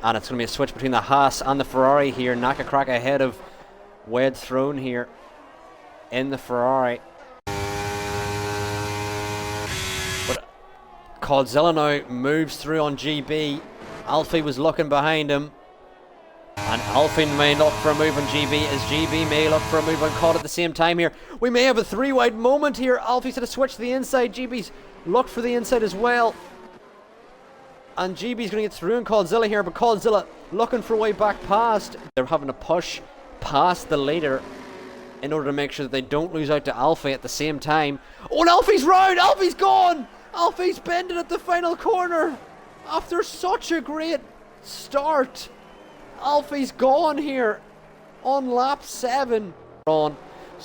And it's going to be a switch between the Haas and the Ferrari here. Naka Cracker ahead of Wed Throne here in the Ferrari. But Coldzilla now moves through on GB. Alfie was looking behind him. And Alfie may look for a move on GB as GB may look for a move on Cod at the same time here. We may have a three-wide moment here. Alfie's going to switch to the inside. GB's looked for the inside as well. And GB's going to get through on Coldzilla here, but Coldzilla looking for a way back past. They're having to push past the leader in order to make sure that they don't lose out to Alfie at the same time. Oh, and Alfie's round! Alfie's gone! Alfie's bending at the final corner. After such a great start, Alfie's gone here on lap 7. So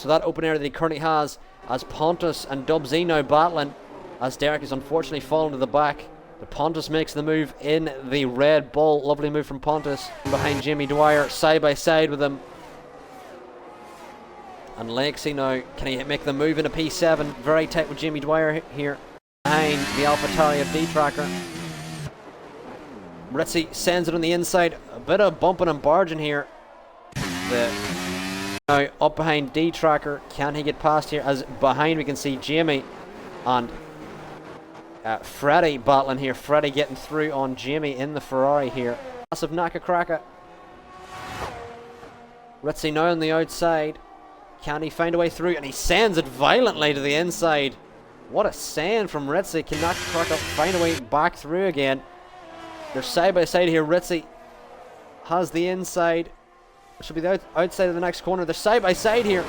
that open air that he currently has as Pontus and Dubsy now battling as Derek is unfortunately fallen to the back. The Pontus makes the move in the Red Bull. Lovely move from Pontus. Behind Jamie Dwyer, side by side with him. And Lexi now, can he make the move into P7? Very tight with Jamie Dwyer here. Behind the AlphaTauri of D-Tracker. Ritzy sends it on the inside. A bit of bumping and barging here. Now up behind D-Tracker. Can he get past here? As behind we can see Jamie and Freddy battling here. Freddy getting through on Jamie in the Ferrari here. Massive Naka Cracker. Ritzy now on the outside. Can he find a way through? And he sends it violently to the inside. What a send from Ritzy. Can Naka Cracker find a way back through again? They're side by side here. Ritzy has the inside. Should be the outside of the next corner. They're side by side here.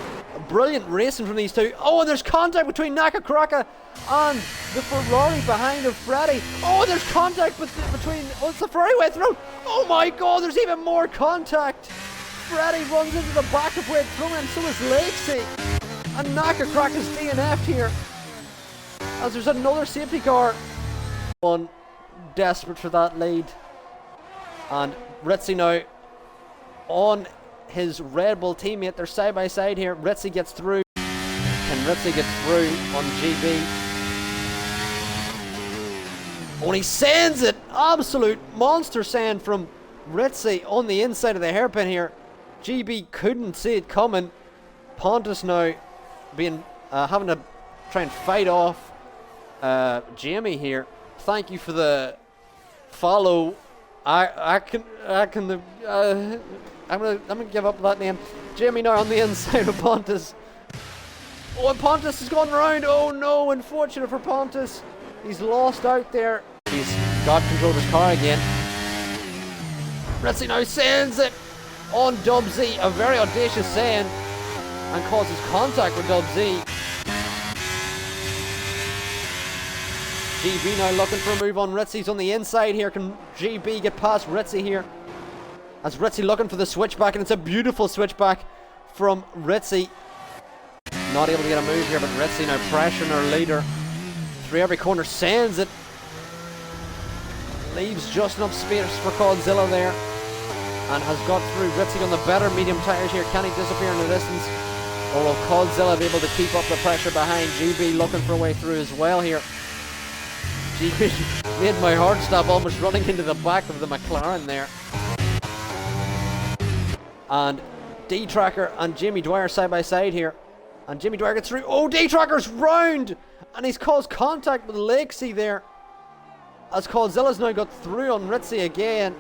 Brilliant racing from these two. Oh, and there's contact between Naka Cracker and the Ferrari behind of Freddy. Oh, and there's contact between... Oh, it's the Ferrari way through. Oh my god, there's even more contact. Freddy runs into the back of Wade Throne, and so is Lakesy. And Naka Cracker's DNF'd here as there's another safety car. One desperate for that lead. And Ritzy now on his Red Bull teammate. They're side by side here. Ritzy gets through. Can Ritzy get through on GB? Oh, and he sends it. Absolute monster send from Ritzy on the inside of the hairpin here. GB couldn't see it coming. Pontus now being having to try and fight off Jamie here. Thank you for the follow. I'm gonna give up that name. Jamie now on the inside of Pontus. Oh, and Pontus has gone round. Oh no, unfortunate for Pontus. He's lost out there. He's got control of his car again. Ritzy now sends it on Dubsy. A very audacious send and causes contact with Dubsy. GB now looking for a move on Ritzy's on the inside here. Can GB get past Ritzy here? As Ritzy looking for the switchback, and it's a beautiful switchback from Ritzy. Not able to get a move here, but Ritzy now pressuring her leader through every corner, sends it. Leaves just enough space for Coldzilla there, and has got through. Ritzy on the better medium tires here. Can he disappear in the distance? Or will Coldzilla be able to keep up the pressure behind? GB looking for a way through as well here. GB made my heart stop, almost running into the back of the McLaren there. And D-Tracker and Jamie Dwyer side by side here. And Jamie Dwyer gets through. Oh, D-Tracker's round! And he's caused contact with Lakesy there. As Coldzilla's now got through on Ritzy again.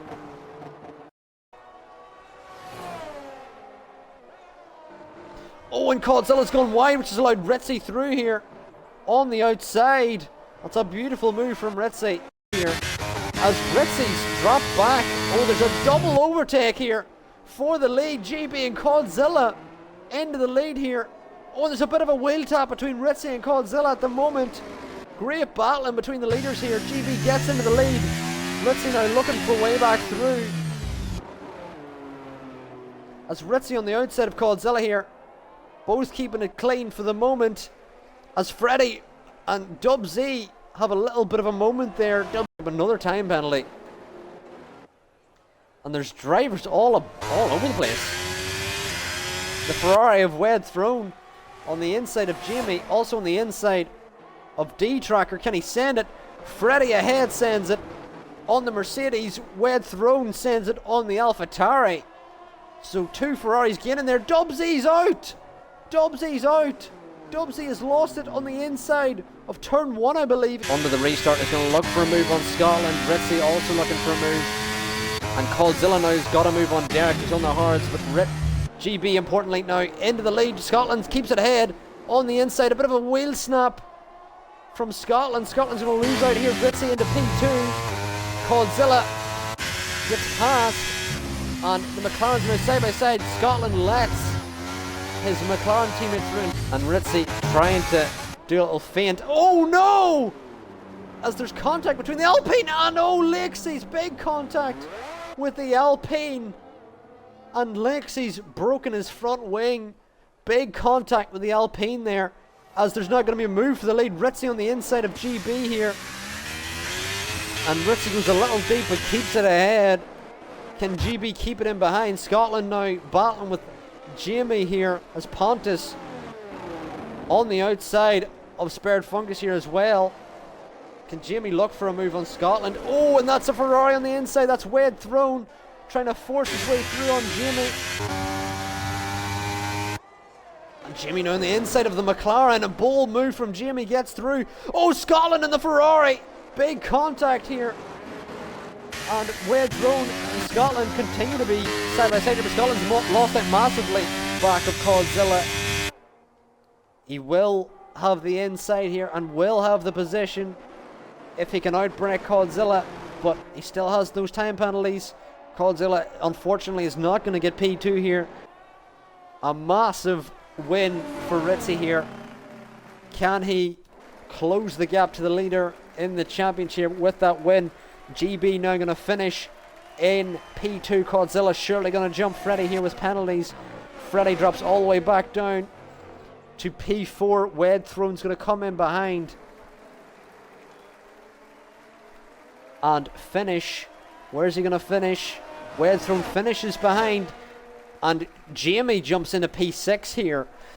Oh, and Coldzilla's gone wide, which has allowed Ritzy through here on the outside. That's a beautiful move from Ritzy here. As Ritzy's dropped back. Oh, there's a double overtake here for the lead. GB and Coldzilla into the lead here. Oh, there's a bit of a wheel tap between Ritzy and Coldzilla at the moment. Great battling between the leaders here. GB gets into the lead. Ritzy now looking for way back through. As Ritzy on the outside of Coldzilla here. Both keeping it clean for the moment. As Freddy and Dubsy have a little bit of a moment there. Dubsy another time penalty. And there's drivers all over the place. The Ferrari of Wed Throne on the inside of Jamie. Also on the inside of D-Tracker. Can he send it? Freddy ahead sends it. on the Mercedes. Wed Throne sends it on the AlphaTauri. So 2 Ferraris gaining there. Dubsy's out. Dubsy's out. Dubsy has lost it on the inside of turn 1, I believe. Under the restart is going to look for a move on Scotland. Ritzy also looking for a move. And Coldzilla now has got a move on Derek, who's on the hards. But GB, importantly, now into the lead. Scotland keeps it ahead on the inside. A bit of a wheel snap from Scotland. Scotland's going to lose out here. Ritzy into P2. Coldzilla gets past. And the McLaren's now side by side. Scotland lets his McLaren teammate through. And Ritzy trying to do a little feint. Oh no! As there's contact between the Alpine and Lexy's big contact with the Alpine. And Lexy's broken his front wing. Big contact with the Alpine there. As there's not going to be a move for the lead. Ritzy on the inside of GB here. And Ritzy goes a little deep but keeps it ahead. Can GB keep it in behind? Scotland now battling with Jamie here as Pontus on the outside of Spared Fungus here as well. Can Jamie look for a move on Scotland? Oh, and that's a Ferrari on the inside. That's Wed Throne trying to force his way through on Jamie. And Jamie now on the inside of the McLaren. A bold move from Jamie gets through. Oh, Scotland and the Ferrari. Big contact here. And Wed Throne and Scotland continue to be side by side here, but Scotland's lost out massively back of Coldzilla. He will have the inside here and will have the position if he can outbreak Coldzilla, but he still has those time penalties. Coldzilla unfortunately is not going to get P2 here. A massive win for Ritzy here. Can he close the gap to the leader in the championship with that win? GB now going to finish in P2. Coldzilla surely going to jump Freddy here with penalties. Freddy drops all the way back down to P4. Wed Throne's going to come in behind and finish. Where's he going to finish? Wed Throne finishes behind, and Jamie jumps into P6 here.